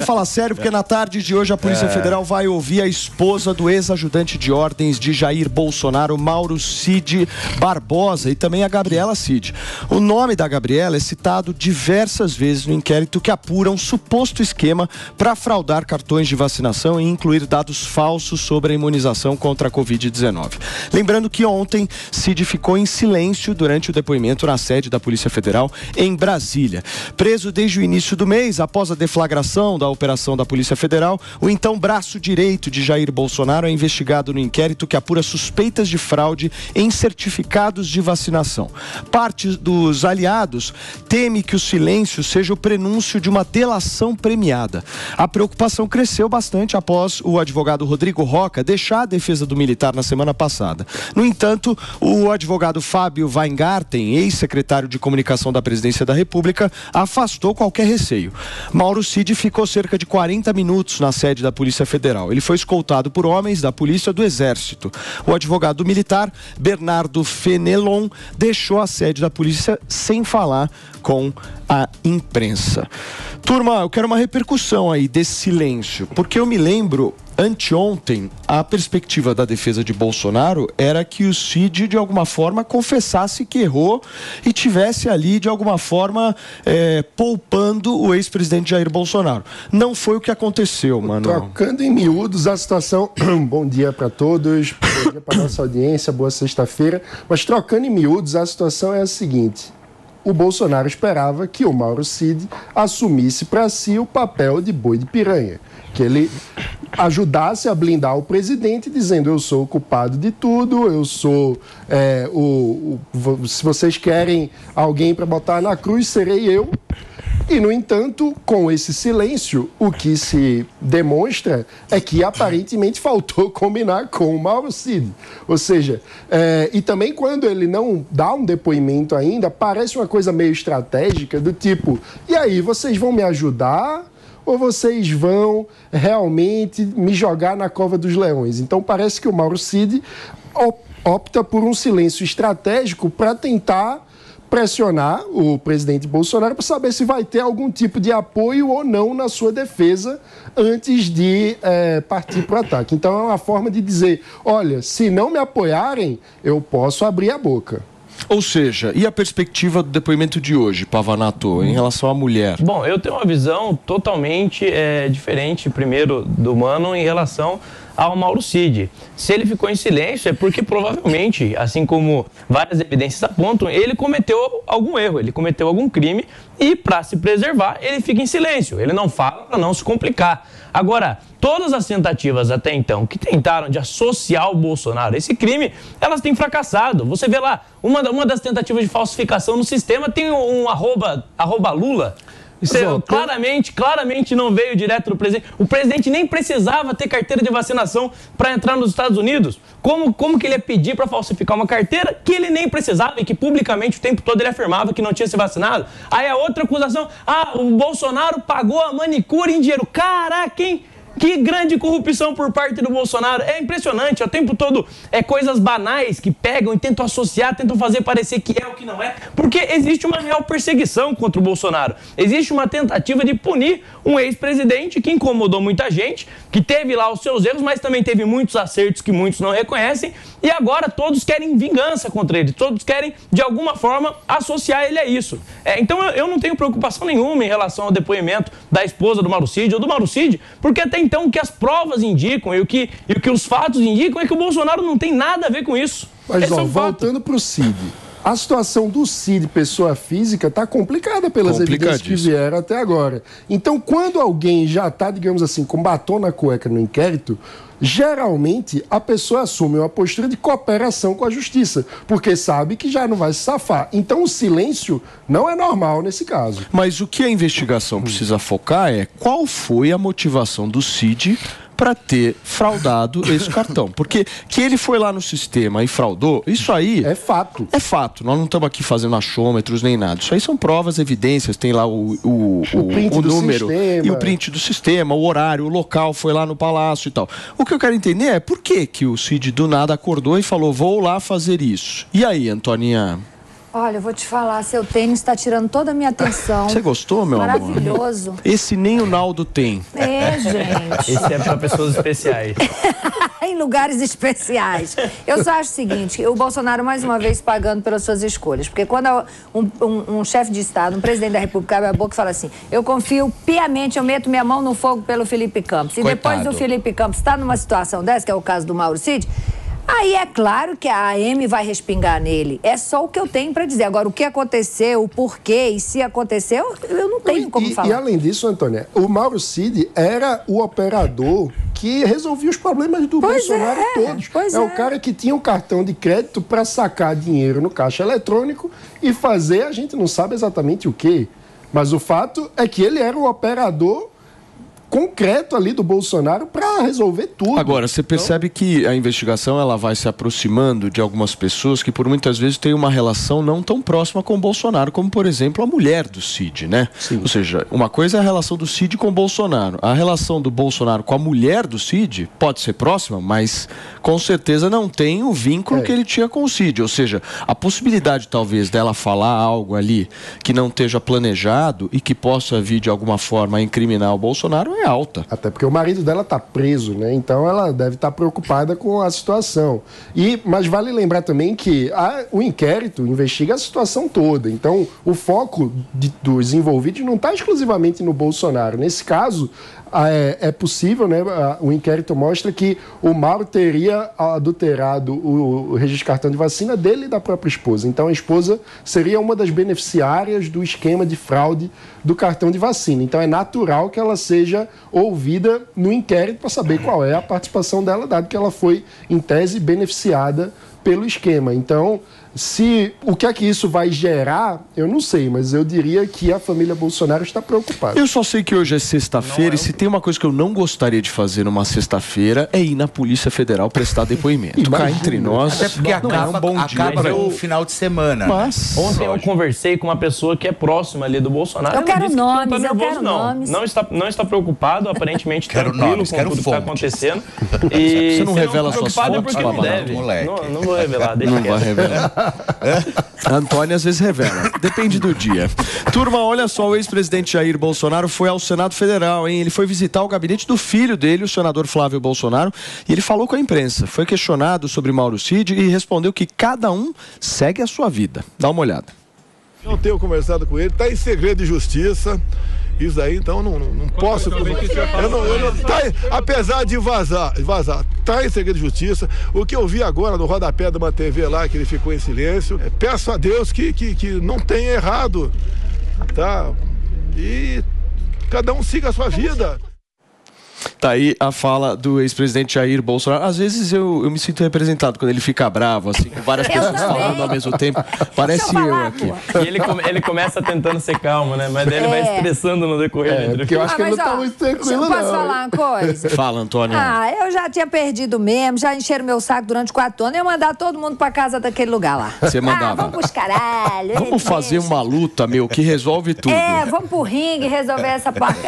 Fala sério, porque na tarde de hoje a Polícia Federal vai ouvir a esposa do ex-ajudante de ordens de Jair Bolsonaro, Mauro Cid Barbosa, e também a Gabriela Cid. O nome da Gabriela é citado diversas vezes no inquérito que apura um suposto esquema para fraudar cartões de vacinação e incluir dados falsos sobre a imunização contra a Covid-19. Lembrando que ontem Cid ficou em silêncio durante o depoimento na sede da Polícia Federal em Brasília. Preso desde o início do mês, após a deflagração da operação da Polícia Federal, o então braço direito de Jair Bolsonaro é investigado no inquérito que apura suspeitas de fraude em certificados de vacinação. Parte dos aliados teme que o silêncio seja o prenúncio de uma delação premiada. A preocupação cresceu bastante após o advogado Rodrigo Rocha deixar a defesa do militar na semana passada. No entanto, o advogado Fábio Weingarten, ex-secretário de Comunicação da Presidência da República, afastou qualquer receio. Mauro Cid ficou cerca de 40 minutos na sede da Polícia Federal. Ele foi escoltado por homens da Polícia do Exército. O advogado militar, Bernardo Fenelon, deixou a sede da polícia sem falar com a imprensa. Turma, eu quero uma repercussão aí desse silêncio, porque eu me lembro, anteontem, a perspectiva da defesa de Bolsonaro era que o Cid, de alguma forma, confessasse que errou e tivesse ali, de alguma forma, poupando o ex-presidente Jair Bolsonaro. Não foi o que aconteceu, mano. Trocando em miúdos a situação... Bom dia para todos, bom dia para nossa audiência, boa sexta-feira. Mas trocando em miúdos, a situação é a seguinte: o Bolsonaro esperava que o Mauro Cid assumisse para si o papel de boi de piranha, que ele ajudasse a blindar o presidente, dizendo: eu sou o culpado de tudo, eu sou se vocês querem alguém para botar na cruz, serei eu. E, no entanto, com esse silêncio, o que se demonstra é que aparentemente faltou combinar com o Mauro Cid. Ou seja, e também quando ele não dá um depoimento ainda, parece uma coisa meio estratégica, do tipo: e aí, vocês vão me ajudar ou vocês vão realmente me jogar na cova dos leões? Então parece que o Mauro Cid opta por um silêncio estratégico para tentar pressionar o presidente Bolsonaro para saber se vai ter algum tipo de apoio ou não na sua defesa antes de partir para o ataque. Então é uma forma de dizer: olha, se não me apoiarem, eu posso abrir a boca. Ou seja, e a perspectiva do depoimento de hoje, Pavanato, em relação à mulher? Bom, eu tenho uma visão totalmente diferente, primeiro, do Mano em relação ao Mauro Cid. Se ele ficou em silêncio é porque provavelmente, assim como várias evidências apontam, ele cometeu algum erro, ele cometeu algum crime e, para se preservar, ele fica em silêncio. Ele não fala para não se complicar. Agora, todas as tentativas até então que tentaram de associar o Bolsonaro a esse crime, elas têm fracassado. Você vê lá, uma das tentativas de falsificação no sistema tem um arroba Lula. Isso claramente não veio direto do presidente. O presidente nem precisava ter carteira de vacinação para entrar nos Estados Unidos. Como que ele ia pedir para falsificar uma carteira que ele nem precisava e que publicamente o tempo todo ele afirmava que não tinha se vacinado? Aí a outra acusação: o Bolsonaro pagou a manicure em dinheiro. Caraca, hein? Que grande corrupção por parte do Bolsonaro. É impressionante, o tempo todo coisas banais que pegam e tentam associar, tentam fazer parecer que é o que não é, porque existe uma real perseguição contra o Bolsonaro. Existe uma tentativa de punir um ex-presidente que incomodou muita gente, que teve lá os seus erros, mas também teve muitos acertos que muitos não reconhecem, e agora todos querem vingança contra ele, todos querem, de alguma forma, associar ele a isso. Então eu não tenho preocupação nenhuma em relação ao depoimento da esposa do Mauro Cid ou do Mauro Cid, porque até então o que as provas indicam e o que os fatos indicam é que o Bolsonaro não tem nada a ver com isso. Mas, voltando para o Cid, a situação do Cid, pessoa física, está complicada pelas evidências que vieram até agora. Então, quando alguém já está, digamos assim, com batom na cueca no inquérito, geralmente a pessoa assume uma postura de cooperação com a justiça, porque sabe que já não vai se safar. Então o silêncio não é normal nesse caso. Mas o que a investigação precisa focar é qual foi a motivação do Cid para ter fraudado esse cartão. Porque que ele foi lá no sistema e fraudou, isso aí... é fato. É fato. Nós não estamos aqui fazendo achômetros nem nada. Isso aí são provas, evidências, tem lá o número e o print do sistema, o horário, o local, foi lá no palácio e tal. O que eu quero entender é por que o Cid do nada acordou e falou: vou lá fazer isso. E aí, Antoninha? Olha, eu vou te falar, seu tênis está tirando toda a minha atenção. Você gostou, meu amor? Maravilhoso. Esse nem o Naldo tem. É, gente. Esse é para pessoas especiais. Em lugares especiais. Eu só acho o seguinte, o Bolsonaro, mais uma vez, pagando pelas suas escolhas. Porque quando um chefe de Estado, um presidente da República, abre a boca e fala assim, eu confio piamente, eu meto minha mão no fogo pelo Felipe Campos. E depois do Felipe Campos está numa situação dessa, que é o caso do Mauro Cid, aí é claro que a AM vai respingar nele. É só o que eu tenho para dizer. Agora, o que aconteceu, o porquê e se aconteceu, eu não tenho como falar. E além disso, Antônia, o Mauro Cid era o operador que resolvia os problemas do Bolsonaro todos. É o cara que tinha um cartão de crédito para sacar dinheiro no caixa eletrônico e fazer, a gente não sabe exatamente o quê. Mas o fato é que ele era o operador concreto ali do Bolsonaro para resolver tudo. Agora, você percebe que a investigação ela vai se aproximando de algumas pessoas que por muitas vezes têm uma relação não tão próxima com o Bolsonaro, como por exemplo a mulher do Cid, né? Sim. Ou seja, uma coisa é a relação do Cid com o Bolsonaro. A relação do Bolsonaro com a mulher do Cid pode ser próxima, mas com certeza não tem o vínculo que ele tinha com o Cid. Ou seja, a possibilidade talvez dela falar algo ali que não esteja planejado e que possa vir de alguma forma a incriminar o Bolsonaro é alta. Até porque o marido dela está preso, né? Então ela deve estar preocupada com a situação. Mas vale lembrar também que o inquérito investiga a situação toda. Então o foco dos envolvidos não está exclusivamente no Bolsonaro. Nesse caso, é possível, né? O inquérito mostra que o Mauro teria adulterado o registro de cartão de vacina dele e da própria esposa. Então a esposa seria uma das beneficiárias do esquema de fraude do cartão de vacina. Então é natural que ela seja ouvida no inquérito para saber qual é a participação dela, dado que ela foi, em tese, beneficiada pelo esquema. Então, o que é que isso vai gerar, eu não sei, mas eu diria que a família Bolsonaro está preocupada. Eu só sei que hoje é sexta-feira e se tem uma coisa que eu não gostaria de fazer numa sexta-feira é ir na Polícia Federal prestar depoimento. Cá entre nós, até porque acaba um final de semana. Mas ontem eu conversei com uma pessoa que é próxima ali do Bolsonaro. Eu quero nomes, não tá nervoso, nomes. Não está preocupado, aparentemente tranquilo com tudo que está acontecendo. E você não revela suas fontes, porque não deve. Não vou revelar, deixa não vai revelar. A Antônia às vezes revela. Depende do dia. Turma, olha só, o ex-presidente Jair Bolsonaro foi ao Senado Federal, hein? Ele foi visitar o gabinete do filho dele, o senador Flávio Bolsonaro, e ele falou com a imprensa. Foi questionado sobre Mauro Cid e respondeu que cada um segue a sua vida. Dá uma olhada. Não tenho conversado com ele, está em segredo de justiça. Isso aí, então, não posso... apesar de vazar, tá em segredo de justiça. O que eu vi agora no rodapé de uma TV lá, que ele ficou em silêncio, peço a Deus que não tenha errado, tá? E cada um siga a sua vida. Tá aí a fala do ex-presidente Jair Bolsonaro. Às vezes eu me sinto representado quando ele fica bravo, assim, com várias pessoas falando ao mesmo tempo. Parece eu aqui. E ele começa tentando ser calmo, né? Mas daí ele vai estressando no decorrer. Porque eu acho que ele não tá muito tranquilo, não. Posso falar uma coisa? Fala, Antônio. Eu já tinha perdido mesmo, já encheram meu saco durante 4 anos. Eu ia mandar todo mundo pra casa daquele lugar lá. Você mandava? Vamos pros caralho. Vamos fazer uma luta, que resolve tudo. Vamos pro ringue resolver essa parte.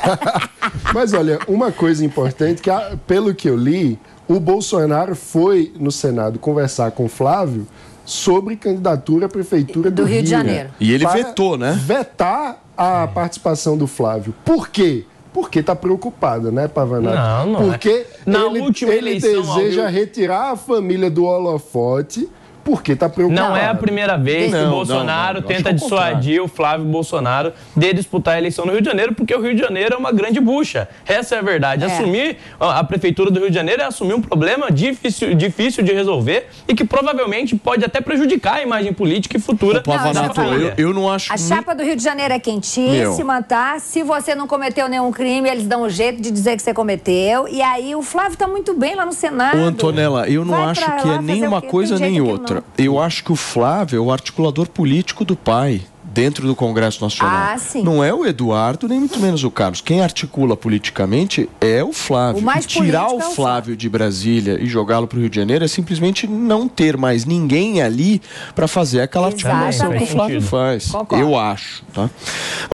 Mas olha, uma coisa importante que, pelo que eu li, o Bolsonaro foi no Senado conversar com o Flávio sobre candidatura à prefeitura do Rio de Janeiro. E ele vetou, né? Vetar a participação do Flávio. Por quê? Porque está preocupado, né, Pavanato? Não porque ele deseja retirar a família do holofote. Porque está preocupado. Não é a primeira vez que o Bolsonaro tenta dissuadir o Flávio Bolsonaro de disputar a eleição no Rio de Janeiro, porque o Rio de Janeiro é uma grande bucha. Essa é a verdade. Assumir a prefeitura do Rio de Janeiro é assumir um problema difícil de resolver e que provavelmente pode até prejudicar a imagem política e futura. Pavanato, eu não acho... A chapa do Rio de Janeiro é quentíssima, tá? Se você não cometeu nenhum crime, eles dão um jeito de dizer que você cometeu. E aí o Flávio tá muito bem lá no Senado. Ô, Antonella, eu não acho que é nem uma coisa nem outra. Eu acho que o Flávio é o articulador político do pai dentro do Congresso Nacional. Sim. Não é o Eduardo, nem muito menos o Carlos. Quem articula politicamente é o Flávio. O mais tirar o Flávio de Brasília e jogá-lo para o Rio de Janeiro é simplesmente não ter mais ninguém ali para fazer aquela articulação que o Flávio faz. Concordo. Eu acho, tá?